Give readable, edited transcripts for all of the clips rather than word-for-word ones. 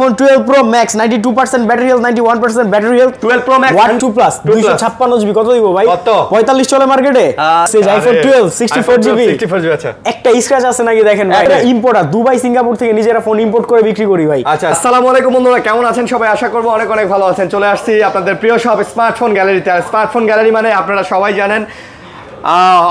iPhone 12 Pro Max 92% battery health 91% battery health 12 Pro Max What 2 Plus 256 GB কত দিব ভাই কত 45 চলে মার্কেটে সেই iPhone 12 64 জিবি আচ্ছা একটা স্ক্র্যাচ আছে নাকি দেখেন ভাই এটা ইম্পোর্টার দুবাই সিঙ্গাপুর থেকে নিজেরা ফোন ইম্পোর্ট করে বিক্রি করি ভাই আচ্ছা আসসালামু আলাইকুম বন্ধুরা কেমন আছেন সবাই আশা করব অনেক অনেক ভালো আছেন চলে আসছি আপনাদের প্রিয় সব স্মার্টফোন গ্যালারিতে আর স্মার্টফোন গ্যালারি মানে আপনারা সবাই জানেন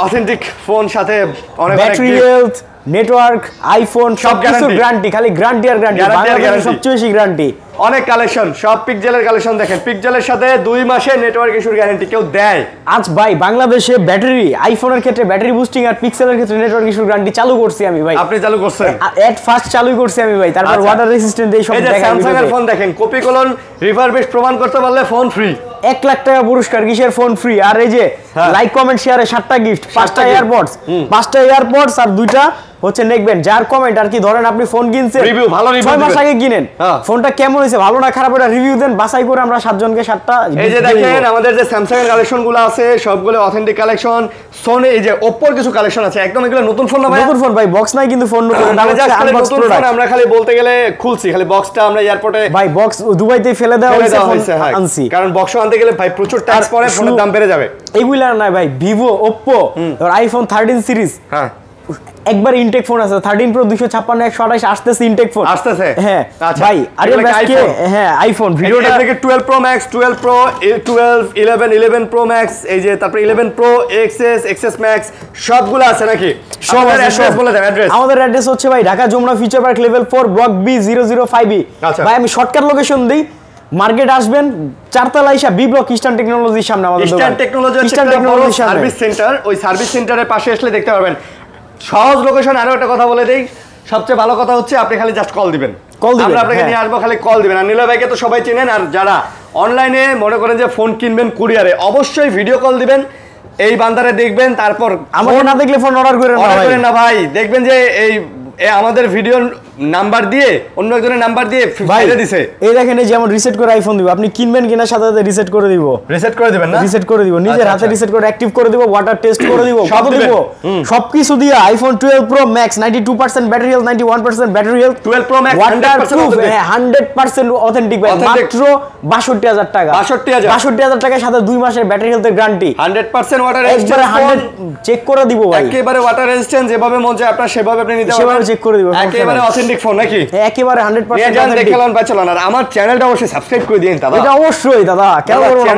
অথেন্টিক ফোন সাথে অনেক ব্যাটারি হেলথ নেটওয়ার্ক আইফোন সব কিছু গ্যারান্টি খালি গ্যারান্টি আর গ্যারান্টি বাংলাদেশের সবচেয়ে বেশি গ্যারান্টি অনেক কালেকশন সব পিক্সেলের কালেকশন দেখেন পিক্সেলের সাথে 2 মাসে নেটওয়ার্ক ইস্যুর গ্যারান্টি কেউ দেয় আজ ভাই বাংলাদেশে ব্যাটারি আইফোনের ক্ষেত্রে ব্যাটারি বুস্টিং আর পিক্সেলের ক্ষেত্রে নেটওয়ার্ক ইস্যুর গ্যারান্টি চালু করছি আমি ভাই আপনি চালু করছেন এট ফার্স্ট চালু করছি আমি ভাই তারপর ওয়াটার রেজিস্ট্যান্ট এই সব দেখেন স্যামসাং এর ফোন দেখেন কপি কলন রিফারবিশ প্রমাণ করতে পারলে ফোন ফ্রি 1 লাখ টাকা পুরস্কার কিসের ফোন ফ্রি আর এই যে লাইক কমেন্ট শেয়ারে 7টা গিফট 5টা এয়ারপডস আর 2টা হচ্ছে নেকবেন যার কমেন্ট আর কি ধরেন আপনি ফোন কিনছেন রিভিউ ভালো রিভিউ 6 মাস আগে কিনেন ফোনটা কেমন হয়েছে ভালো না খারাপ এটা রিভিউ দেন বাছাই করে আমরা 7 জনকে 7টা এই যে দেখেন আমাদের যে স্যামসাং এর কালেকশনগুলো আছে সবগুলো অথেন্টিক কালেকশন সোনি এই যে ওপ্পোর কিছু কালেকশন আছে একদম এগুলো নতুন ফোন না ভাই নতুন ফোন ভাই বক্স নাই কিন্তু ফোন নতুন নতুন ফোন আমরা খালি বলতে গেলে খুলছি খালি বক্সটা আমরা এয়ারপোর্টে ভাই বক্স দুবাইতে ফেলে দেওয়া হয়েছে আনছি কারণ বক্স আনতে গেলে ভাই প্রচুর ট্যাক্স পড়ে ফোনের দাম বেড়ে যাবে এইগুলা না ভাই ভিভো ওপ্পো আর আইফোন 13 সিরিজ হ্যাঁ একবার ইনটেক ফোন আছে 13 প্রো 256 128 আসতেছে ইনটেক ফোন আসতেছে হ্যাঁ আচ্ছা ভাই আরে আজকে হ্যাঁ আইফোন ভিডিওটা থেকে 12 pro max 12 pro 12 11 pro max এই যে তারপর 11 প্রো এক্সএস এক্সএস ম্যাক্স সবগুলো আছে নাকি সব অ্যাড্রেস বলে দেন অ্যাড্রেস আমাদের অ্যাড্রেস হচ্ছে ভাই Dhaka Jamuna future park level 4 block B 005 ভাই আমি শর্টকাট লোকেশন দেই মার্কেট আসবেন চারতলা আইসা বি ব্লক ইস্টার্ন টেকনোলজির সামনে আমাদের দোকান ইস্টার্ন টেকনোলজি সার্ভিস সেন্টার ওই সার্ভিস সেন্টারের পাশে আসলে দেখতে পারবেন সহজ লোকেশন আরো একটা কথা বলে দেই সবচেয়ে ভালো কথা হচ্ছে আপনি খালি জাস্ট কল দিবেন আমরা আপনাকে নিয়ে আসবো খালি কল দিবেন আর নীলা ভাইকে তো সবাই চেনেন আর যারা অনলাইনে মনে করেন যে ফোন কিনবেন কুরিয়ারে অবশ্যই ভিডিও কল দিবেন এই বান্দারে দেখবেন তারপর আমাকে না দেখলে ফোন অর্ডার করেন না ভাই দেখবেন যে এই আমাদের ভিডিও নাম্বার দিয়ে অন্য একজনের নাম্বার দিয়ে ফাইলে দিছে এই দেখেন এই যেমন রিসেট করে আইফোন দিব আপনি কিনবেন কিনা সাথে সাথে রিসেট করে দিব রিসেট করে দিবেন না রিসেট করে দিব নিজের হাতে রিসেট করে অ্যাক্টিভ করে দিব ওয়াটার টেস্ট করে দিব সব দিব সবকিছু দিয়ে iPhone 12 pro max 92% battery health 91% battery health 12 pro max 100% authentic ভাই মাত্র 62000 টাকা 62000 টাকার সাথে 2 মাসের ব্যাটারি হেলথের গ্যারান্টি 100% ওয়াটার রেজিস্ট্যান্স 100 চেক করে দিব ভাই একেবারে ওয়াটার রেজিস্ট্যান্স যেভাবে মন চায় আপনারা সেভাবে আপনি নিতে পারবেন সেভাবে চেক করে দিব একেবারে অথেন্টিক ফোন নাকি একেবারে 100% জান দেখলাম বাঁচালাম আর আমার চ্যানেলটা অবশ্যই সাবস্ক্রাইব করে দিন দাদা এটা অবশ্যই দাদা কেন করব না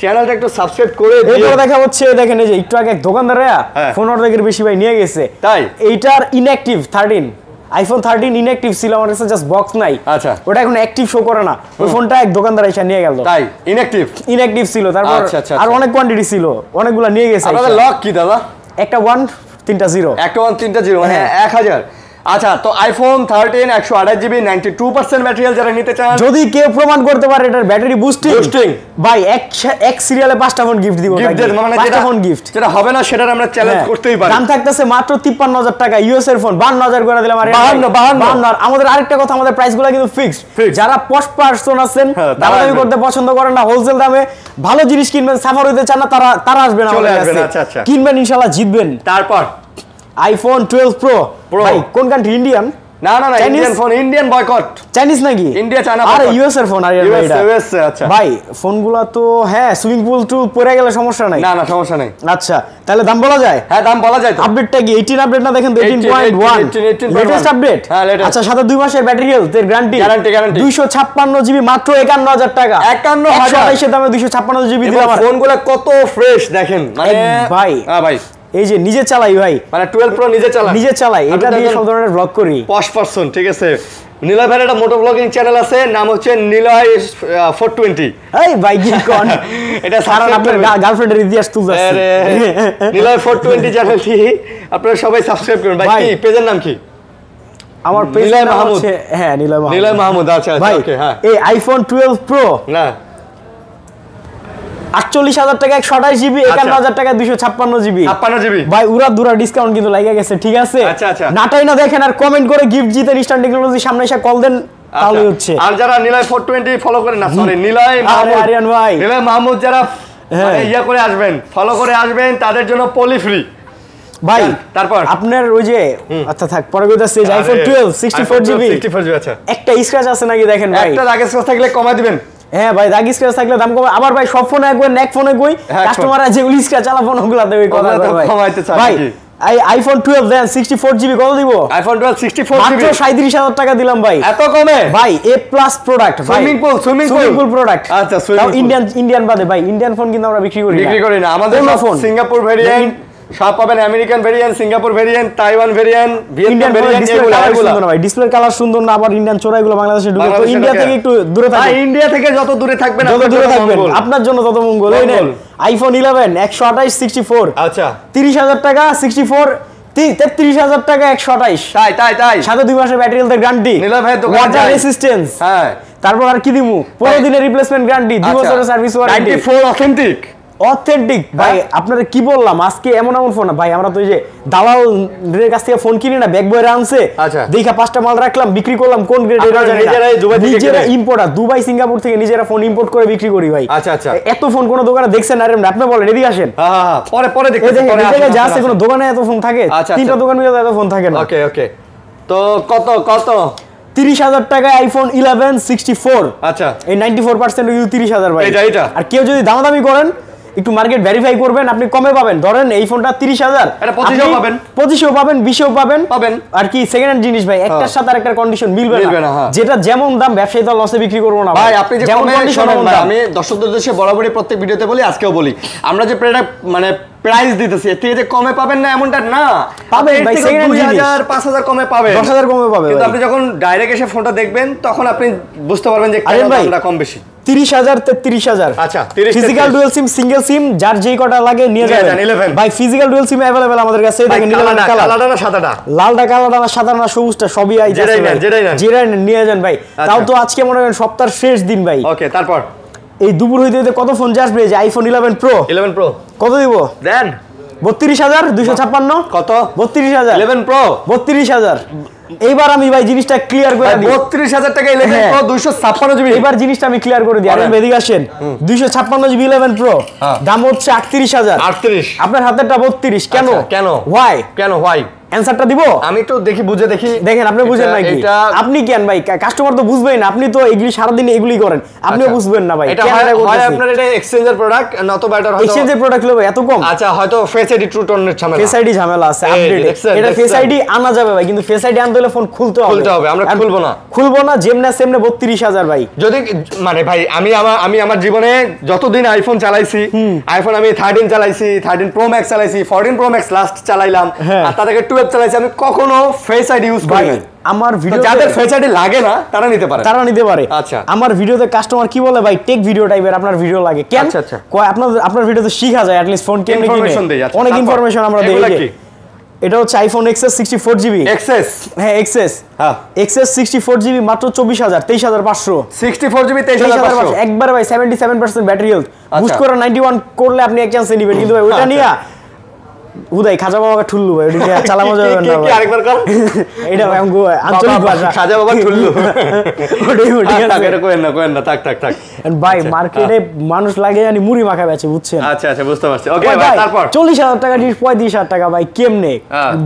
চ্যানেলটা একটু সাবস্ক্রাইব করে দিন এরপর দেখা হচ্ছে দেখেন এই যে একটু আগে এক দোকানদাররা ফোন অর্ধেকের বেশি ভাই নিয়ে গেছে তাই এইটার ইনঅ্যাক্টিভ 13 আইফোন 13 ইনঅ্যাক্টিভ ছিল আমার কাছে জাস্ট বক্স নাই আচ্ছা ওটা এখন অ্যাক্টিভ শো করে না ওই ফোনটা এক দোকানদার এসে নিয়ে গেল তাই ইনঅ্যাক্টিভ ছিল তারপর আর অনেক কোয়ান্টিটি ছিল অনেকগুলো নিয়ে গেছে আপনাদের লক কি দাদা একটা 1 3টা 0 একটা 1 3টা 0 মানে 1000 আচ্ছা তো আইফোন 13 128 জিবি 92% ব্যাটারি যারা নিতে চান যদি কেউ প্রমাণ করতে পারে এটার ব্যাটারি বুস্টিং ভাই এক সিরিয়ালে 5টা ফোন গিফট দিব মানে 5টা ফোন গিফট যেটা হবে না সেটা আমরা চ্যালেঞ্জ করতেই পারি দাম থাকতেছে মাত্র 53000 টাকা ইউএস এর ফোন 52000 করে দিলাম আর 52 আমাদের আরেকটা কথা আমাদের প্রাইসগুলো কিন্তু ফিক্সড যারা পস্ট পারসন আছেন দামাদামি করতে পছন্দ করেন না হোলসেল দামে ভালো জিনিস কিনবেন সাফার হইতে চান না তারা আসবেন আমাদের কাছে আচ্ছা কিনবেন ইনশাআল্লাহ জিতবেন তারপর আইফোন 12 প্রো ভাই কোন কান্ট্রি ইন্ডিয়ান না Indian phone Indian boycott Chinese নাকি ইন্ডিয়া চায়না আরে ইউএস এর ফোন আর ইউএস আচ্ছা ভাই ফোনগুলো তো হ্যাঁ সুইমিং পুল টু পড়ে গেলে সমস্যা নাই না সমস্যা নাই আচ্ছা তাহলে দাম বলা যায় হ্যাঁ দাম বলা যায় তো আপডেটটা কি 18 আপডেট না দেখেন তো 18.1 লেটেস্ট আপডেট আচ্ছা সাথে 2 মাসের ব্যাটারি হেলথ এর গ্যারান্টি 256 জিবি মাত্র 51000 টাকা 51000 এর দামে 256 জিবি দিলাম ফোনগুলো কত ফ্রেশ দেখেন মানে ভাই ভাই এই যে নিজে চালাই ভাই মানে 12 প্রো নিজে চালাই এটা দিয়ে সব ধরনের ব্লগ করি পশ পারসন ঠিক আছে নিলয় ভাইয়ের একটা মোটো ব্লগিং চ্যানেল আছে নাম হচ্ছে নিলয় 420 এই ভাই কি কোন এটা সারা আপনার গার্লফ্রেন্ডের ইতিহাস তুলতেছে আরে নিলয় 420 চ্যানেলটি আপনারা সবাই সাবস্ক্রাইব করুন ভাই কি পেজের নাম কি আমার পেজ নাম হচ্ছে হ্যাঁ নিলয় মাহমুদ আচ্ছা ওকে হ্যাঁ এই আইফোন 12 প্রো না 48000 টাকা 128 জিবি 51000 টাকা 256 জিবি ভাই উড়া দুরা ডিসকাউন্ট কিন্তু লাগা গেছে ঠিক আছে আচ্ছা নাটাই না দেখেন আর কমেন্ট করে গিফট জিতেন ইনস্ট্যান্ট টেকনোলজি সামনে এসে কল দেন তাহলে হচ্ছে আর যারা নিলয় 420 ফলো করেন না সরি নিলয় মাহমুদ যারা মানে ইয়া করে আসবেন ফলো করে আসবেন তাদের জন্য পলি ফ্রি ভাই তারপর আপনার ওই যে আচ্ছা থাক পরে কইতাছি যে আইফোন 12 64GB আচ্ছা একটা স্ক্র্যাচ আছে নাকি দেখেন ভাই একটা দাগ স্ক্র্যাচ থাকলে কমাই দিবেন হ্যাঁ ভাই দাগ স্ক্র্যাচ থাকলে দাম কমে আবার ভাই সব ফোনে একবার নেক ফোনে কই কাস্টমাররা যেগুলি স্ক্র্যাচ চালা ফোন ওগুলাতে ওই কথা ভাই কমাইতে চাই ভাই আইফোন 12 দেন 64GB কত দিব আইফোন 12 64GB মাত্র 37000 টাকা দিলাম ভাই এত কমে ভাই A+ প্রোডাক্ট ভাই সুইমিং পুল প্রোডাক্ট আচ্ছা ইন্ডিয়ান বাদে ভাই ইন্ডিয়ান ফোন কিন্তু আমরা বিক্রি করি না আমাদের ফোন সিঙ্গাপুর ভেরিয়েন্ট সব পাবেন American variant Singapore variant Taiwan variant Vietnam variant এগুলো ভাই ডিসপ্লে কালার সুন্দর না আবার ইন্ডিয়ান চোরা এগুলো বাংলাদেশে ঢুকে তো ইন্ডিয়া থেকে একটু দূরে থাকবেন ইন্ডিয়া থেকে যত দূরে থাকবেন আপনার জন্য তত মঙ্গল এই নেন আইফোন 11 128 64 আচ্ছা 30000 টাকা 64 33000 টাকা 128 তাই সাথে 2 মাসের ব্যাটারি হেলথ গ্যারান্টি নীলা ভাই দোকান ওয়াটার রেসিস্ট্যান্স হ্যাঁ তারপর আর কি দিমু 15 দিনের রিপ্লেসমেন্ট গ্যারান্টি 2 বছরের সার্ভিস ওয়ারেন্টি 94 অথেন্টিক ভাই আপনারা কি বললাম আজকে এমন ফোন ভাই আমরা তো এই যে দালালের কাছ থেকে ফোন কিনি না ব্যাগ বইরা আনছে দেখা 5টা মাল রাখলাম বিক্রি করলাম কোন গ্রেড এটা জানি না নিজেরা ইম্পোর্টার দুবাই সিঙ্গাপুর থেকে নিজেরা ফোন ইম্পোর্ট করে বিক্রি করি ভাই আচ্ছা এত ফোন কোন দোকানে দেখছেন আরে আপনি বলেন এদিকে আসেন হ্যাঁ পরে দেখতেছি পরে এই জায়গায় যা আছে কোন দোকানে এত ফোন থাকে তিনটা দোকান মিলে এত ফোন থাকে না ওকে তো কত 30000 টাকা আইফোন 11 64 আচ্ছা এই 94% ইউ 30000 ভাই এটা আর কেউ যদি দামাদামি করেন একটু মার্কেট ভেরিফাই করবেন আপনি কমে পাবেন ধরেন এই ফোনটা 30000 এটা 25 পাবেন 25 পাবেন 20 পাবেন আর কি সেকেন্ড হ্যান্ড জিনিস ভাই একটার সাথে আরেকটার কন্ডিশন মিলবে না যেটা যেমন দাম ব্যবসায়ী তো লসে বিক্রি করব না ভাই আপনি যে কমে শুনুন ভাই আমি দর্শকদের উদ্দেশ্যে বরাবরই প্রত্যেক ভিডিওতে বলি আজকেও বলি আমরা যে প্রোডাক্ট মানে প্রাইস দিতেছি এর থেকে যে কমে পাবেন না এমনটা না পাবেন ভাই সেকেন্ড হ্যান্ড 2000 5000 কমে পাবেন 10000 কমে পাবেন কিন্তু আপনি যখন ডাইরেক্ট এসে ফোনটা দেখবেন তখন আপনি বুঝতে পারবেন যে কেন দামটা কম বেশি 30000 33000 আচ্ছা ফিজিক্যাল ডুয়াল সিম সিঙ্গেল সিম যার যেই কটা লাগে নিয়ে যাবেন ভাই ফিজিক্যাল ডুয়াল সিম अवेलेबल আমাদের কাছে দেখেন কালারটা না সাদাটা লালটা কালারটা না সাদা না সবুজটা সবই আইছে যেটাই নিয়ে যান ভাই তাও তো আজকে মনে করেন সপ্তাহের শেষ দিন ভাই ওকে তারপর এই দুপুর হইতে কত ফোন আসবে যে আইফোন 11 প্রো কত দিব দেন 32256 কত 32000 11 প্রো 32000 এইবার আমি ভাই জিনিসটা ক্লিয়ার করে দিই 32000 টাকা 11 প্রো 256 জিবি এইবার জিনিসটা আমি ক্লিয়ার করে দিই আরে বেদিক আসেন 256 জিবি 11 প্রো দাম হচ্ছে 38000 38 আপনার হাতেরটা 32 কেন হোয়াই অ্যানসারটা দিব আমি একটু দেখি বুঝে দেখি দেখেন আপনি বুঝেন নাকি আপনি কেন ভাই কাস্টমার তো বুঝবেই না আপনি তো এগুলি সারা দিন এগুলি করেন আপনিও বুঝবেন না ভাই এটা হয় আপনার এটা এক্সচেঞ্জের প্রোডাক্ট নতুবা এটা হয়তো এক্সচেঞ্জের প্রোডাক্ট লবে এত কম আচ্ছা হয়তো ফেস আইডি ট্রু টোনের ঝামেলা ফেস আইডি ঝামেলা আছে আপডেট এটা ফেস আইডি আনা যাবে ভাই কিন্তু ফেস আইডি আনতে হলে ফোন খুলতে হবে আমরা খুলবো না যেমনে সেমনে 32000 ভাই যদি মানে ভাই আমি আমার জীবনে যতদিন আইফোন চালাইছি আইফোন আমি 13 চালাইছি 13 প্রো ম্যাক্স চালাইছি 14 প্রো ম্যাক্স লাস্ট চালাইলাম আর তার আগে 12 চালাইছি আমি কখনো ফেস আইডি ইউজ করি না আমার ভিডিও যাদের ফেস আইডি লাগে না তারা নিতে পারে আচ্ছা আমার ভিডিওতে কাস্টমার কি বলে ভাই টেক ভিডিও টাইপের আপনার ভিডিও লাগে কেন আচ্ছা কয় আপনার ভিডিওতে শিখা যায় অ্যাট লিস্ট ফোন কেমনে কিনে অনেক ইনফরমেশন আমরা দেই এটা হচ্ছে আইফোন XS 64GB XS হ্যাঁ XS 64GB মাত্র 24000 23500 64GB 23500 একবার ভাই 77% ব্যাটারি হেলথ বুস্ট করে 91 করলে আপনি এক চান্সে নেবেন কিন্তু ভাই ওটা নিয়া উদয় খাজা বাবাকে ঠুল্লু ভাই ওটা চালানো যাবে না কি আরেকবার কর এটা আমগো আঞ্চলিক ভাষা খাজা বাবা ঠুল্লু ওটাই এটা কোয়েন না থাক ভাই মার্কেটে মানুষ লাগে জানি মুড়ি মাখা বেচে বুঝছেন আচ্ছা বুঝতে পারছি ওকে ভাই তারপর 40000 টাকা জিনিস 35000 টাকা ভাই কেমনে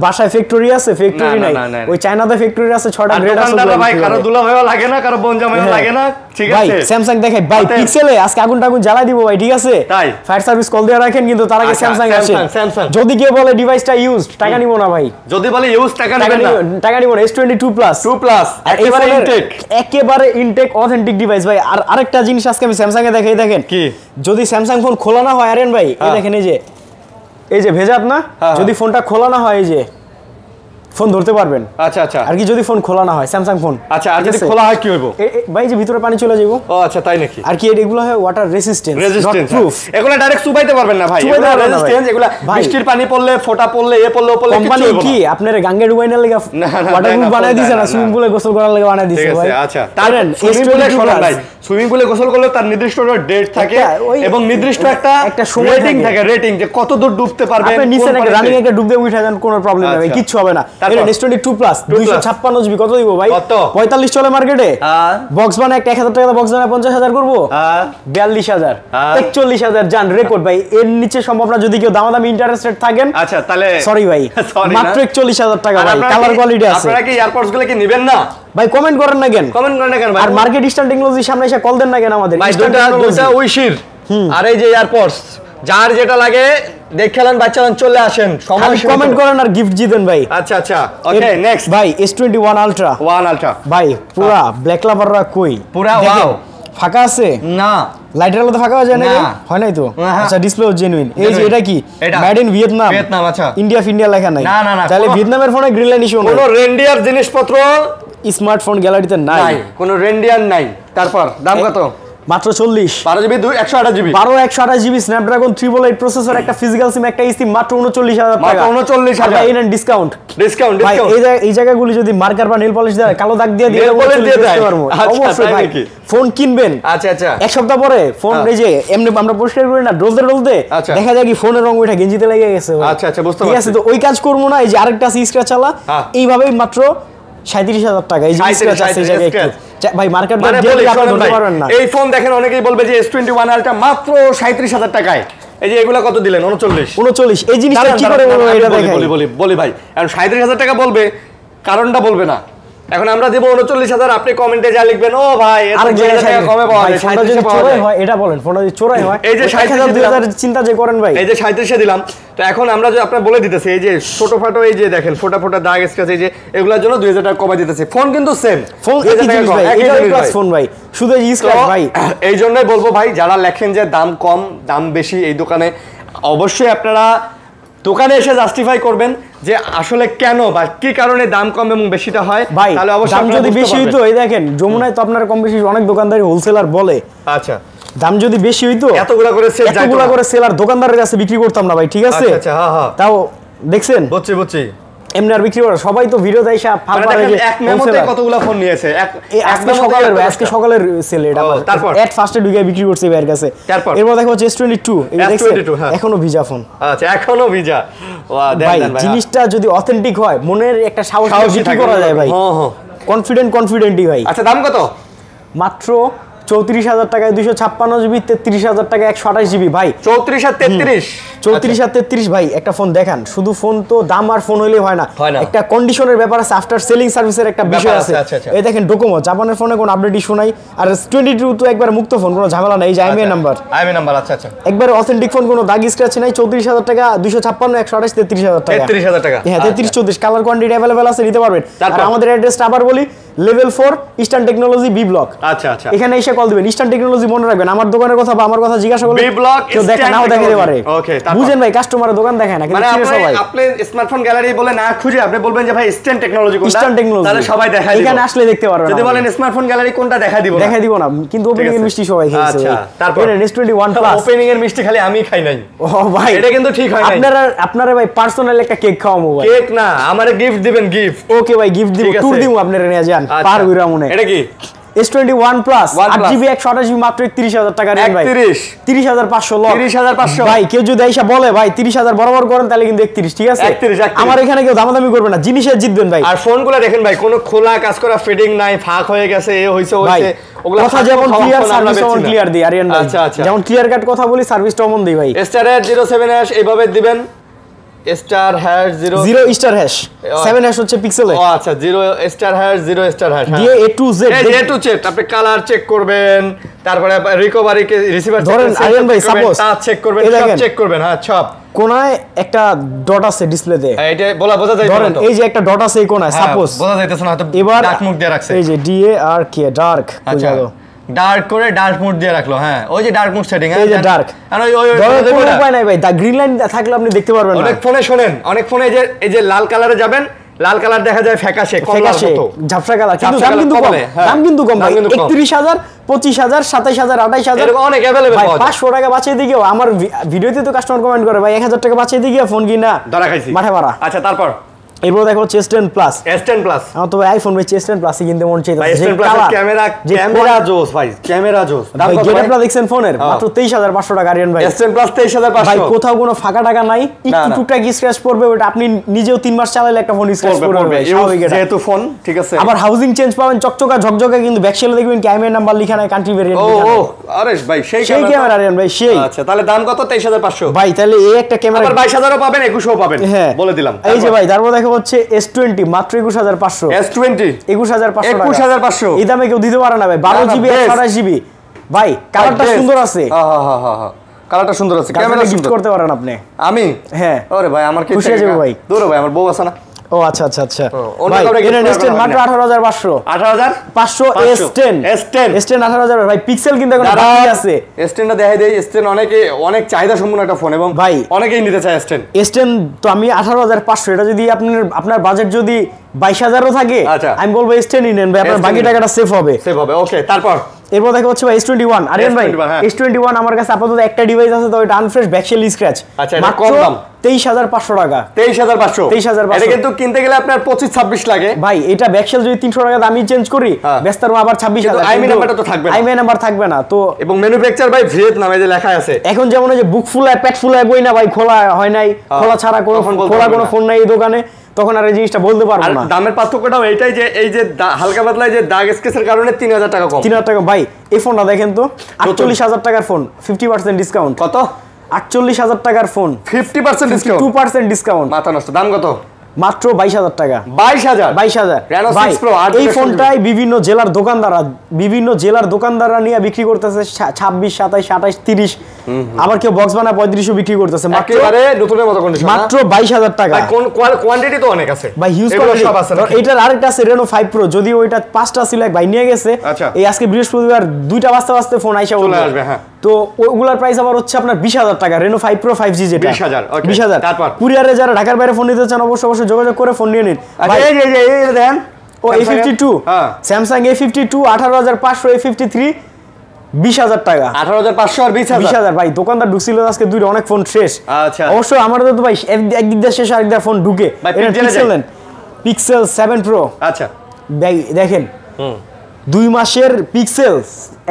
বাসায় ফ্যাক্টরি আছে ফ্যাক্টরি নাই ওই চায়নাতে ফ্যাক্টরি আছে 6টা গ্রেড আছে ভাই কারো দুলা ভাইও লাগে না কারো বোন জামাইও লাগে না ঠিক আছে ভাই স্যামসাং দেখাই ভাই পিক্সেলে আজকে আগুন জ্বালাই দিব ভাই ঠিক আছে তাই ফায়ার সার্ভিস কল দেয়া রাখেন কিন্তু তার আগে স্যামসাং আছে যদি কেউ বলে ডিভাইসটা ইউজড টাকা নিব না ভাই যদি বলে ইউজ টাকা নিবেন না টাকা নিব না S22 প্লাস একেবারে ইনটেক অথেন্টিক ডিভাইস ভাই আর আরেকটা জিনিস আজকে আমি স্যামসাং এ দেখাই দেখেন কি যদি স্যামসাং ফোন খোলা না হয় আরেন ভাই এই দেখেন এই যে ভেজাত না যদি ফোনটা খোলা না হয় এই যে ফোন ধরতে পারবেন আচ্ছা আর কি যদি ফোন খোলা না হয় স্যামসাং ফোন আচ্ছা আর যদি খোলা হয় কি হইব ভাই যে ভিতরে পানি চলে যাইবো ও আচ্ছা তাই নাকি আর কি এগুলো হয় ওয়াটার রেজিস্ট্যান্স নট প্রুফ এগুলো ডাইরেক্ট চুবাইতে পারবেন না ভাই এগুলো রেজিস্ট্যান্স এগুলো বৃষ্টির পানি পড়লে ফোঁটা পড়লে পড়লে কোম্পানি কি আপনার গাঙ্গে ডুবাই না লাগা ওয়াটারপ্রুফ বানায় দিছে না সুইমিং পুলে গোসল করার লাগা বানায় দিছে ভাই আচ্ছা তারেন সুইমিং পুলে শোনেন ভাই সুইমিং পুলে গোসল করলে তার নির্দিষ্ট ডেট থাকে এবং নির্দিষ্ট একটা রেটিং থাকে রেটিং যে কত দূর ডুবতে পারবেন আপনি নিচে নাকি রানিং একটা ডুব দিয়ে উঠে যান কোনো প্রবলেম নাই কিচ্ছু হবে না এটা S22 প্লাস 256 জিবি কত দিব ভাই? 45 চলে মার্কেটে। বক্স বানা একটা 1000 টাকা বক্স বানা 50000 করব। 42000 41000 জান রেকর্ড ভাই। এর নিচে সম্ভব না যদি কেউ দামাদামি ইন্টারেস্টেড থাকেন। আচ্ছা তাহলে সরি ভাই, মাত্র 41000 টাকা ভাই, কালার কোয়ালিটি আছে। আপনারা কি এয়ারপডস গুলো কি নেবেন না ভাই? কমেন্ট করেন না কেন? কমেন্ট করেন না কেন ভাই? আর মার্কেট ইস্টার্ন টেকনোলজির সামনে এসে কল দেন না কেন আমাদের? ভাই দুটা উইশির আর এই যে এয়ারপডস যার যেটা লাগে দেখেলেন বাচ্চারা চলে আসেন, সময় কমেন্ট করেন আর গিফট জিতেন ভাই। আচ্ছা আচ্ছা ওকে নেক্সট ভাই S21 আলট্রা 1 আলট্রা ভাই পুরা ব্ল্যাক লাভাররা কই? পুরা ওয়াও ফাঁকা আছে না, লাইটের মধ্যে ফাঁকা হয়ে যায় না? হয় নাই তো? আচ্ছা ডিসপ্লে জেনুইন। এই যে এটা কি মেড ইন ভিয়েতনাম? ভিয়েতনাম আচ্ছা, ইন্ডিয়া লেখা নাই। না না না, তাহলে ভিয়েতনামের ফোনে গ্রিন লাইন ইস্যু নাই, কোনো রেন্ডিয়ার জিনিসপত্র স্মার্টফোন গ্যালারিতে নাই, কোনো রেন্ডিয়ার নাই। তারপর দাম কত? মাত্র 40 12 GB 128 GB 128 GB Snapdragon 388 processor, একটা ফিজিক্যাল সিম, একটা ইসিম, মাত্র 39000 টাকা। মাত্র 39000 এই নেন ডিসকাউন্ট। ভাই এই জায়গাগুলো যদি মার্কার বা নেল পলিশ দেয়, কালো দাগ দিয়ে দিতে পারবো অবশ্যই ভাই। ফোন কিনবেন, আচ্ছা আচ্ছা এক সপ্তাহ পরে ফোন এই যে এমনি আমরা পরিষ্কার করি না ডোলতে দেখা যায় কি ফোনের রং ওইটা গেঞ্জিতে লেগে গেছে। আচ্ছা আচ্ছা বুঝতে পারছি, ঠিক আছে। তো ওই কাজ করবো না। এই যে আরেকটা আছে স্ক্র্যাচ চালা, এইভাবেই মাত্র 37000 টাকা। এই যে স্ক্র্যাচ আছে এই জায়গায় ভাই মার্কেট দাম দিয়ে আপনি ধরতে পারবেন না। এই ফোন দেখেন অনেকেই বলবে যে S21 আলট্রা মাত্র 37000 টাকায়। এই যে এগুলা কত দিলেন? 39। এই জিনিসটা কি করে বলবো এটা দেখেন। বলি ভাই, এখন 37000 টাকা বলবে, কারণটা বলবে না। এখন আমরা দেব 39000, আপনি কমেন্টে যা লিখবেন ও ভাই এত 2000 টাকা কমে পাওয়া যায়, 37 পাওয়া যায় হয় এটা বলেন। ফোনটা যদি চোরাই হয় এই যে 2000 চিন্তা যে করেন ভাই, এই যে 37 দিলাম। তো এখন আমরা যে আপনারা বলে দিতেছি এই যে ছোটখাটো এই যে দেখেন ফোটা দাগ স্ক্র্যাচ এই যে এগুলোর জন্য 2000 টাকা কমে দিতেছে। ফোন কিন্তু সেম, ফোন একই জিনিস ভাই, এটা প্লাস ফোন ভাই, শুধু এই স্ক্র্যাচ ভাই। এই জন্যই বলবো ভাই, যারা লেখেন যে দাম কম দাম বেশি এই দোকানে, অবশ্যই আপনারা দোকানে এসে জাস্টিফাই করবেন যে আসলে কেন বা কি কারণে দাম কম এবং বেশিটা হয়। তাহলে অবশ্যই দাম যদি বেশি হইতো, এই দেখেন যমুনায় তো আপনারা কম বেশি অনেক দোকানদারি হোলসেলার বলে, আচ্ছা দাম যদি বেশি হইতো এতগুলা করে সেলার দোকানদারের কাছে বিক্রি করতাম না ভাই, ঠিক আছে। আচ্ছা হ্যাঁ হ্যাঁ, তাও দেখছেন বুঝছি এমনি আর বিক্রি করে সবাই তো ভিডিও দেয় সব এক মেমোতে কতগুলা ফোন নিয়েছে আজকে সকালের সেল এটা। তারপর এট ফার্স্টে ঢুকে বিক্রি করছে ভাইয়ের কাছে। এরপর দেখো S22 এই দেখছেন এখনো ভিজা ফোন। আচ্ছা এখনো ভিজা। ওয়াও দেন ভাই, জিনিসটা যদি অথেন্টিক হয় মনের একটা সাহস বিক্রি করা যায় ভাই। হ্যাঁ কনফিডেন্টই ভাই। আচ্ছা দাম কত? মাত্র 34000 টাকায় 256 জিবি, 33000 টাকায় 128 জিবি ভাই। 34 আর 33 ভাই। একটা ফোন দেখান, শুধু ফোন তো দাম আর ফোন হইলেই হয় না, একটা কন্ডিশনের ব্যাপার আছে, আফটার সেলিং সার্ভিসের একটা বিষয় আছে। এই দেখেন ডোকোমো জাপানের ফোনে কোনো আপডেট ইস্যু নাই, আর S22 তো একবার মুক্ত ফোন, কোনো ঝামেলা নাই। এই যে আইএমআই নাম্বার আচ্ছা আচ্ছা একবার অথেন্টিক ফোন, কোনো দাগ স্ক্র্যাচ নাই। 34000 টাকা 256 128 33000 টাকা 33000 টাকা হ্যাঁ 33 34 কালার কোয়ান্টিটি अवेलेबल আছে, নিতে পারবেন। আর আমাদের অ্যাড্রেসটা আবার বলি, level 4 eastern technology B block. আচ্ছা আচ্ছা এখানে এসে কল দিবেন। ইস্টার্ন টেকনোলজি মনে রাখবেন, আমার দোকানের কথা বা আমার কথা জিজ্ঞাসা করলে বি ব্লক কেউ দেখে নাও দেখাতে পারে। ওকে বুঝেন ভাই, কাস্টমারের দোকান দেখায় না কিন্তু চিনে সবাই। আপনি স্মার্টফোন গ্যালারি বলে না খুঁজে আপনি বলবেন যে ভাই ইস্টার্ন টেকনোলজি কোনটা, ইস্টার্ন টেকনোলজি, তাহলে সবাই দেখায় দিবে। এখানে আসলে দেখতে পারবেন। যদি বলেন স্মার্টফোন গ্যালারি কোনটা দেখায় দিব না, কিন্তু ওপেনিং এর মিষ্টি সবাই খেয়েছে। আচ্ছা তারপর S21 প্লাস ওপেনিং এর মিষ্টি খালি আমি খাই নাই। ও ভাই এটা কিন্তু ঠিক হয় নাই। আপনারা ভাই পার্সোনাল একটা কেক খাওয়াবো ভাই। কেক না, আমারে গিফট দিবেন, গিফট। ওকে ভাই গিফট দিব, ট্যুর দিব আপনারা নিয়ে যান পার হইরা মনে। এটা কি S21 প্লাস 8GB 128GB মাত্র 30000 টাকা রেট ভাই। 30500 লক 30500 ভাই। কেউ যদি আইসা বলে ভাই 30000 বরাবর করেন তাহলে কিন্তু 31, ঠিক আছে। 31 আমার এখানে কেউ দামাদামি করবে না, জিনিসে জিতবেন ভাই। আর ফোনগুলো দেখেন ভাই, কোনো খোলা কাজ করা ফিটিং নাই, ফাঁক হয়ে গেছে, এ হইছে ওগুলা কথা যেমন ক্লিয়ার, সার্ভিস যেমন ক্লিয়ার দিই আরিয়ান ভাই। আচ্ছা আচ্ছা যেমন ক্লিয়ার কাট কথা বলি, সার্ভিসটাও মন দেই ভাই। *07# এইভাবে দিবেন, *0 স্টার হ্যাশ 7 হ্যাশ হচ্ছে পিক্সেলে। ও আচ্ছা 0 দিয়ে A to Z আপনি কালার চেক করবেন, তারপরে রিকভারি রিসিভার ধরেন আরিয়ান ভাই সাপোজ টাচ চেক করবেন, সব চেক করবেন। হ্যাঁ সব কোনায় একটা ডট আছে ডিসপ্লেতে, এটা বোঝা যায়। ধরেন এই যে একটা ডট আছে এই কোনায়, সাপোজ বোঝা যাইতেছে না, এবার ডার্ক মুড দিয়ে রাখছে। এই যে DARK ডার্ক বুঝা গেল, ডার্ক করে ডার্ক মোড দিয়ে রাখলো। হ্যাঁ ওই যে ডার্ক মোড সেটিং, এই যে ডার্ক। আর ওই কোনো উপায় নাই ভাই, দা গ্রিন লাইন থাকলে আপনি দেখতে পারবেন না। অনেক ফোনে শুনেন, অনেক ফোনে এই যে লাল কালারে যাবেন, লাল কালার দেখা যায় ফ্যাকাশে কমলার মতো ঝাপসা কালার, কিন্তু দাম কিন্তু কম ভাই। 31000 25000 27000 28000 এরকম অনেক अवेलेबल পাওয়া যায়। 500 টাকা বাঁচিয়ে দিও, আমার ভিডিওতে তো কাস্টমার কমেন্ট করে ভাই 1000 টাকা বাঁচিয়ে দিও ফোন কিনা ধরা খাইছি মাঠে মারা। আচ্ছা তারপর এরপর দেখো S10 প্লাস আমার তো আইফোন ভাই S10 প্লাসই কিনতে মন চাইছে S10 প্লাস ক্যামেরা জোস ভাই, ক্যামেরা জোস। দাম কত ভাই? গেটআপটা দেখছেন ফোনের মাত্র 23500 টাকা আরিয়ান ভাই। S10 প্লাস 23500 ভাই কোথাও কোনো ফাঁকা টাকা নাই, একটু টুকটাক স্ক্র্যাচ পড়বে, ওটা আপনি নিজেও 3 মাস চালালে একটা ফোন স্ক্র্যাচ পড়বে স্বাভাবিক, যেহেতু ফোন ঠিক আছে। আবার হাউজিং চেঞ্জ পাবেন চকচকা ঝকঝকে, কিন্তু ব্যাকশেলে দেখবেন ক্যামেরা নাম্বার লেখা নাই, কান্ট্রি ভেরিয়েন্ট লেখা নাই। আরে ভাই সেই ক্যামেরা আরিয়ান ভাই সেই। আচ্ছা তাহলে দাম কত? 23500 ভাই। তাহলে এই একটা ক্যামেরা আবার 22000 ও পাবেন, 21000 ও পাবেন, হ্যাঁ বলে দিলাম। এই যে ভাই তারপর দেখো হচ্ছে S20 মাত্র 21500। S20 21500 টাকা। 21500 এই দামে কেউ দিতে পারে না ভাই। 12GB 128GB ভাই, কালারটা সুন্দর আছে। হ্যাঁ কালারটা সুন্দর আছে, ক্যামেরা গিফট করতে পারেন আপনি। আমি হ্যাঁ আরে ভাই আমার কি খুশি হয়ে যাবে ভাই। দূর ভাই আমার বউ আছে না। ও আচ্ছা আচ্ছা আচ্ছা ভাই S10 মাত্র 18500। 18500 S10 18000 ভাই। পিক্সেল কিন্তু এখন বাকি আছে। S10 টা দেখাই দেই। S10 অনেক চাহিদা সম্পন্ন একটা ফোন এবং ভাই অনেকেই নিতে চায় S10 তো আমি 18500, এটা যদি আপনার বাজেট যদি 22000 ও থাকে আমি বলবো S10 নেন ভাই, আপনার বাকি টাকাটা সেভ হবে। ওকে তারপর এরপর দেখো হচ্ছে ভাই S21 আরিয়ান ভাই। S21 আমার কাছে আপাতত একটা ডিভাইস আছে, তো এটা আনফ্রেশ ব্যাকশেল স্ক্র্যাচ। আচ্ছা এটা কম দাম 23500 টাকা। 23500 এটা কিন্তু কিনতে গেলে আপনার 25-26 লাগে ভাই। এটা ব্যাকশেল যদি 300 টাকা দামি চেঞ্জ করি বেস্তার আবার 26000। আইএমআই নাম্বারটা তো থাকবে না, আইএমআই নাম্বার থাকবে না তো। এবং ম্যানুফ্যাকচার ভাই ভিয়েতনামে যে লেখা আছে। এখন যেমন ওই যে বুক ফুলায় পেট ফুলায় বই না ভাই, খোলা হয় নাই, খোলা ছাড়া কোনো ফোন নাই এই দোকানে, তখন আর এই জিনিসটা বলতে পারবো না। দামের পার্থক্যটাও এইটাই যে এই যে হালকা পাতলা যে দাগ স্কেচের কারণে 3000 টাকা কম। 3000 টাকা ভাই। এই ফোনটা দেখেন তো 48000 টাকার ফোন, 50% ডিসকাউন্ট। কত? 48000 টাকার ফোন, 50% ডিসকাউন্ট, 2% ডিসকাউন্ট। মাথা নষ্ট। দাম কত? মাত্র 22000 টাকা। 22000 Reno 6 Pro। এই ফোনটাই বিভিন্ন জেলার দোকানদাররা নিয়ে বিক্রি করতেছে 26, 27, 28, 30। আবার কেউ বক্স বানা 3500 বিক্রি করতেছে একেবারে নতুনের মতো কন্ডিশন, মাত্র 22000 টাকা। কোন কোয়ান্টিটি তো অনেক আছে ভাই, হিউজ কোয়ান্টিটি সব আছে। এটার আরেকটা আছে Reno 5 Pro, যদিও ওইটা 5টা ছিল, এক ভাই নিয়ে গেছে। এই আজকে বৃহস্পতিবার 2টা বাজতে ফোন আইসা চলে আসবে। হ্যাঁ তো ওগুলার প্রাইস আবার হচ্ছে আপনার 20000 টাকা। Reno 5 Pro 5G যেটা 20000। তারপর কুরিয়ারে যারা ঢাকার বাইরে ফোন নিতে চান অবশ্যই যোগাযোগ করে ফোন নিয়ে নিন। ভাই এই দেখেন ও A52 Samsung A52 18500, A53 20000 টাকা। 18500 আর 20000 ভাই। দোকানদার ঢুকছিল আজকে দুইটা, অনেক ফোন শেষ। আচ্ছা অবশ্যই আমাদের তো ভাই একদিক দিয়ে শেষ, আরেক দিয়ে ফোন ঢুকে। Pixel 7 Pro। আচ্ছা দেখেন 2 মাসের পিক্সেল,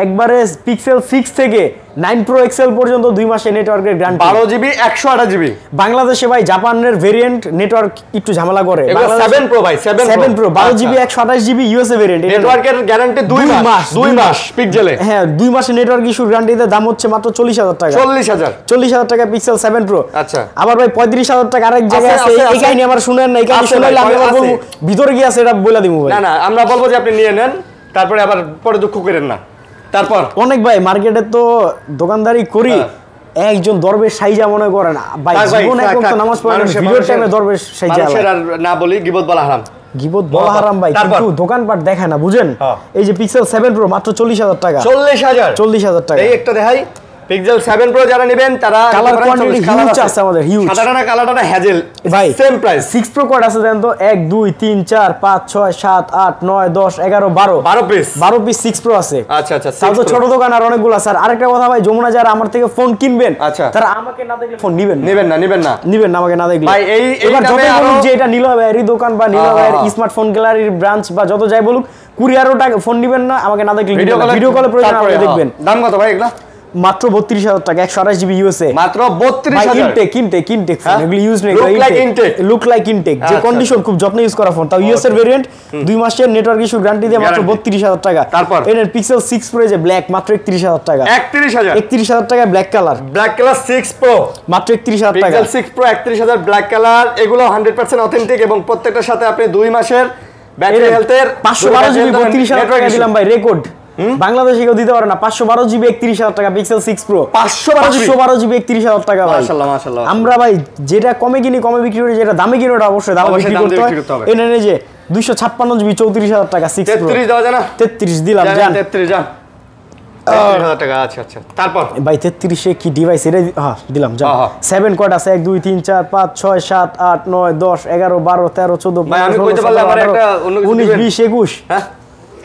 একবারে Pixel 6 থেকে 9 Pro XL পর্যন্ত 2 মাসের নেটওয়ার্কের গ্যারান্টি। 12GB 128GB। বাংলাদেশে ভাই জাপানের ভেরিয়েন্ট নেটওয়ার্ক একটু ঝামেলা করে। 7 Pro ভাই 7 Pro 12GB 128GB USA variant. নেটওয়ার্কের গ্যারান্টি 2 মাস পিক্সেলে। হ্যাঁ 2 মাসের নেটওয়ার্ক ইস্যুর গ্যারান্টিতে দাম হচ্ছে মাত্র 40000 টাকা। 40000 টাকা Pixel 7 Pro। আচ্ছা আবার ভাই 35000 টাকা আরেক জায়গায় আছে। এই কাহিনী আমার শুনেন না, এই কাহিনী শুনাইলে আমি আবার বলবো ভিতরে কি আছে এটা বলে দিমু ভাই। না আমরা বলবো যে আপনি নিয়ে নেন, তারপরে আবার পরে দুঃখ করেন না। তারপর অনেক ভাই মার্কেটে তো দোকানদারি করি, একজন দরবেশ সাইজা মনে করেন ভাই, জীবনে একদম তো নামাজ পড়েন, ভিডিওর টাইমে দরবেশ সাইজা। মানুষের আর না বলি গিবত বলা হারাম, গিবত বলা হারাম ভাই, কিন্তু দোকানপাট দেখায় না বুঝেন। এই যে Pixel 7 Pro মাত্র 40000 টাকা। 40000 টাকা। এই একটা দেখাই Pixel 7 Pro যারা নেবেন তারা কালার কোয়ান্টিটি হিউজ আছে আমাদের, হিউজ। সাদাটা কালারটা হ্যাজেল ভাই, সেম প্রাইস। 6 Pro কোড আছে দেন তো 1 2 3 4 5 6 7 8 9 10 11 12 পিস 6 Pro আছে। আচ্ছা তাও তো ছোট দোকান আর অনেকগুলো আছে। আর আরেকটা কথা ভাই, যমুনা যারা আমার থেকে ফোন কিনবেন তারা আমাকে না দেখলে ফোন নেবেন না আমাকে না দেখলে ভাই। এবার যত বলুক যে এটা নীলা ভাইয়ের দোকান বা নীলা ভাইয়ের স্মার্টফোন গ্যালারির ব্রাঞ্চ বা যত যাই বলুক, কুরিয়ারও টাকা ফোন নেবেন না আমাকে না দেখলে। ভিডিও কলে প্রয়োজন আপনি দেখবেন। দাম কত ভাই এগুলা? মাত্র 32000 টাকা। 128GB ইউএসএ মাত্র 32000। ইনটেক ফোন, এগুলো ইউজ নেই, লুক লাইক ইনটেক যে কন্ডিশন, খুব যত্ন ইউজ করা ফোন, তাও ইউএস এর ভেরিয়েন্ট 2 মাসের নেটওয়ার্ক ইস্যু গ্যারান্টি দিয়ে মাত্র 32000 টাকা। তারপর এর Pixel 6 Pro যে ব্ল্যাক মাত্র 31000 টাকা। 31000 টাকা ব্ল্যাক কালার 6 Pro মাত্র 31000 টাকা। Pixel 6 Pro 31000 black colour. এগুলো 100% অথেন্টিক এবং প্রত্যেকটার সাথে আপনি 2 মাসের ব্যাটারি হেলথের 512GB 32000 টাকা দিলাম ভাই, রেকর্ড। বাংলাদেশে কেউ দিতে পারে না। 512GB 31000 টাকা Pixel 6 Pro। 512GB 31000 টাকা ভাই। মাশাআল্লাহ। আমরা ভাই যেটা কমে কিনি কমে বিক্রি করি, যেটা দামে কিনি ওটা অবশ্যই দামে বিক্রি করতে হয়। এনে যে 256GB 34000 টাকা 6 Pro। 33 দাও জানা, 33 দিলাম জান, 33 জান 33000 টাকা। আচ্ছা তারপর ভাই 33 এ কি ডিভাইস এটা দিলাম জান। 7 কোড আছে 1 2 3 4 5 6 7 8 9 10 11 12 13 14 ভাই আমি কইতে পারলাম আমার একটা অন্য কিছু 19 20 21। হ্যাঁ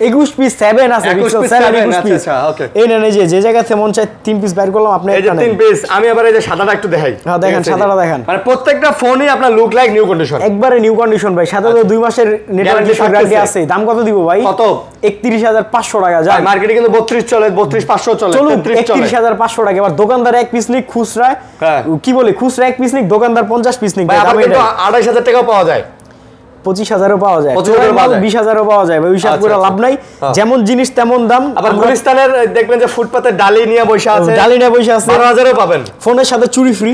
21 পিস 7 আছে, পিক্সেল 7 21 পিস। আচ্ছা ওকে, এই নেন, এই যে জায়গাতে মন চায় 3 পিস বের করলাম, আপনি এই যে 3 পিস। আমি আবার এই যে সাদাটা একটু দেখাই। হ্যাঁ দেখেন, সাদাটা দেখেন, মানে প্রত্যেকটা ফোনই আপনার লুক লাইক নিউ কন্ডিশন, একবারে নিউ কন্ডিশন ভাই। সাথে তো 2 মাসের নেটওয়ার্ক গ্যারান্টি আছে। দাম কত দিব ভাই? কত? 31500 টাকা। যা মার্কেটে কিন্তু 32 চলে, 32500 চলে, 31500 টাকা। এবার দোকানদার এক পিস নিক খুচরা, কি বলে খুচরা এক পিস নিক, দোকানদার 50 পিস নিক। ভাই আবার কিন্তু 28000 টাকাও পাওয়া যায়, 25000ও পাওয়া যায়, 20000ও পাওয়া যায় ভাই। ওই হিসাব করে লাভ নাই, যেমন জিনিস তেমন দাম। আবার গুলিস্তানের দেখবেন যে ফুটপাতে ডালি নিয়ে বসে আছে, 12000ও পাবেন। ফোনের সাথে চুরি ফ্রি।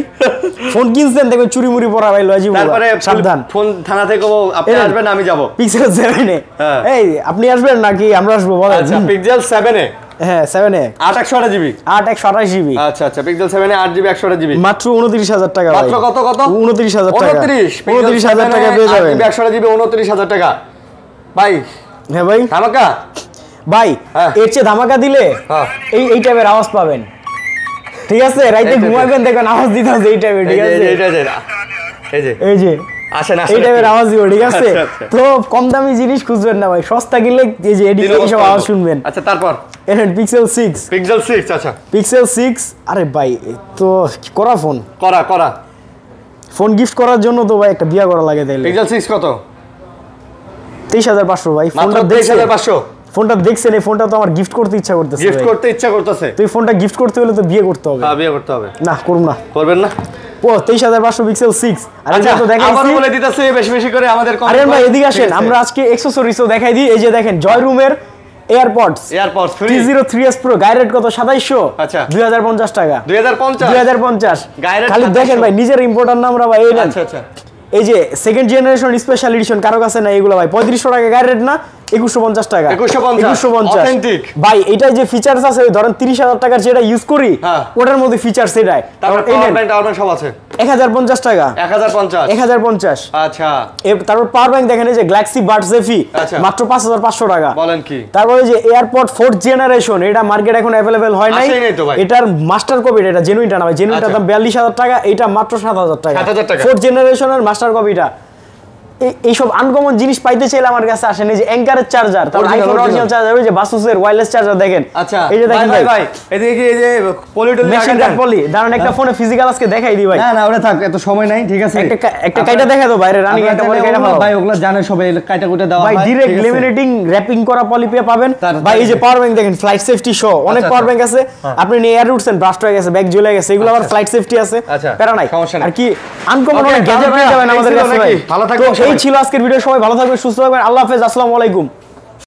ফোন কিনছেন দেখবেন চুরি মুড়ি পড়া ভাই, লজি বলা। তারপরে সাবধান, ফোন থানা থেকে আপনি আসবেন আমি যাব। পিক্সেল 7 এ এই আপনি আসবেন নাকি আমরা আসবো বলেন? আচ্ছা পিক্সেল 7 এ, হ্যাঁ 7 এ 8 জিবি, 128 জিবি। আচ্ছা আচ্ছা, পিক্সেল 7 এ 8 জিবি 128 জিবি মাত্র 29000 টাকা ভাই। মাত্র কত কত? 29000 টাকা। 29000 টাকা পেয়ে যাবেন। 128 জিবি 29000 টাকা ভাই। হ্যাঁ ভাই, ধামাকা ভাই। এর চেয়ে ধামাকা দিলে এই টাইপের আওয়াজ পাবেন, ঠিক আছে? রাইতে ঘুমাবেন দেখবেন আওয়াজ দিতে হবে এই টাইপের, ঠিক আছে? এই যে আসেন আসেন, এই টাইপের আওয়াজ দিব, ঠিক আছে? তো কম দামি জিনিস খুঁজবেন না ভাই, সস্তা কিনলে এই যে এই সব আওয়াজ শুনবেন। আচ্ছা তারপর এখানে পিক্সেল 6, পিক্সেল 6। আচ্ছা পিক্সেল 6, আরে ভাই তো করা ফোন, করা ফোন গিফট করার জন্য তো ভাই একটা বিয়া করা লাগে। তাইলে পিক্সেল 6 কত? 23500 ভাই। ফোনটা 23500। ফোনটা দেখছেন, এই ফোনটা তো আমার গিফট করতে ইচ্ছা করতেছে। গিফট করতে ইচ্ছা করতেছে? তো এই ফোনটা গিফট করতে হলে তো বিয়ে করতে হবে। হ্যাঁ বিয়ে করতে হবে। না করুম না। করবেন না? 23500 পিক্সেল 6। আর এটা তো দেখাইছি, আবার বলে দিতেছি বেশি বেশি করে আমাদের কমেন্ট। আরে ভাই এদিকে আসেন, আমরা আজকে অ্যাকসেসরিজও দেখাই দিই। এই যে দেখেন জয় রুমের এয়ারপডস ফ্রি 303s Pro, গায়ে রেট কত? 2700। আচ্ছা 2050 টাকা। 2050 গায়ে রেট। খালি দেখেন ভাই, নিজের ইম্পোর্টার নাম রা ভাই। এই নেন। আচ্ছা আচ্ছা, এই যে সেকেন্ড জেনারেশন স্পেশাল এডিশন, কারো কাছে না এগুলো ভাই। 3500 টাকা গায়ে রেট না, 2150 টাকা। 2150 অথেন্টিক ভাই। এটাই যে ফিচারস আছে, ধরেন 30000 টাকার যেটা ইউজ করি ওটার মধ্যে ফিচারস এটাই। তারপর পাওয়ার ব্যাংক সব আছে। 1050 টাকা। 1050। আচ্ছা। তারপর পাওয়ার ব্যাংক দেখেন, এই যে গ্যালাক্সি বাডস এফি মাত্র 5500 টাকা। বলেন কি? তারপরে যে এয়ারপড 4th জেনারেশন, এটা মার্কেট এখন अवेलेबल হয় নাই। এটার মাস্টার কপি, এটা জেনুইনটা না ভাই। জেনুইনটার দাম 42000 টাকা, এটা মাত্র 7000 টাকা। 4th জেনারেশনের মাস্টার কপিটা। এইসব আনকমন জিনিস পাইতে চাইলে আমার কাছে আসেন। এই যে অ্যাঙ্কারের চার্জার, তারপর আইফোন অরিজিনাল চার্জার, ওই যে বাসুসের ওয়্যারলেস চার্জার দেখেন। আচ্ছা এই যে দেখেন ভাই, এদিকে কি এই যে পলিটলি মেশিন কাট পলি, দাঁড়ান একটা ফোনে ফিজিক্যাল আজকে দেখাই দিই ভাই। না ওটা থাক, এত সময় নাই, ঠিক আছে? একটা কাইটা দেখা দাও বাইরে, রানিং একটা পলি কাইটা ভালো ভাই। ওগুলা জানে সবাই, কাইটা কুইটা দেওয়া হয় ভাই। ডাইরেক্ট লেমিনেটিং র‍্যাপিং করা পলি পেয়ে পাবেন ভাই। এই যে পাওয়ার ব্যাংক দেখেন, ফ্লাইট সেফটি সহ অনেক পাওয়ার ব্যাংক আছে। আপনি নিয়ে এয়ার উঠছেন, ব্রাস্ট হয়ে গেছে, ব্যাগ জ্বলে গেছে, এগুলো আবার ফ্লাইট সেফটি আছে, প্যারা নাই। আর কি আনকমন অনেক গ্যাজেট পেয়ে যাবেন আমাদের কাছে ভাই। ভালো থাকবেন। এই ছিল আজকের ভিডিও, সবাই ভালো থাকবেন, সুস্থ থাকবেন। আল্লাহ হাফেজ, আসসালামু আলাইকুম।